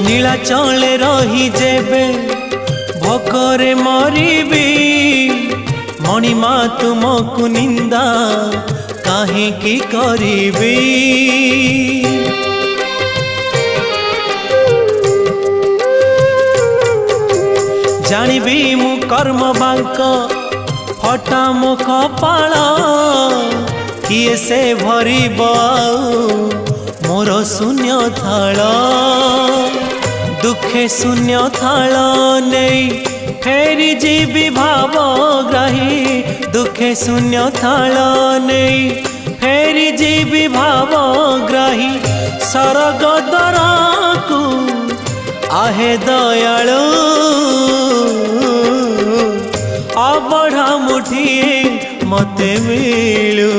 नीलाचले रही जेबे भोकरे मरिबी मणिमा तुमको निंदा काहे की करिबी। जानिबी मु कर्म बांक फटा मो कपाल किए से भरिब मोर शून्य थाल। दुखे शून्य थाल नहीं फेरी जीवी भावग्राही। दुखे शून्य थाल नहीं फेरी जीवी भावग्राही। सरग दरकू आहे दयालु अबढ़ा मुठिए मते मिलू।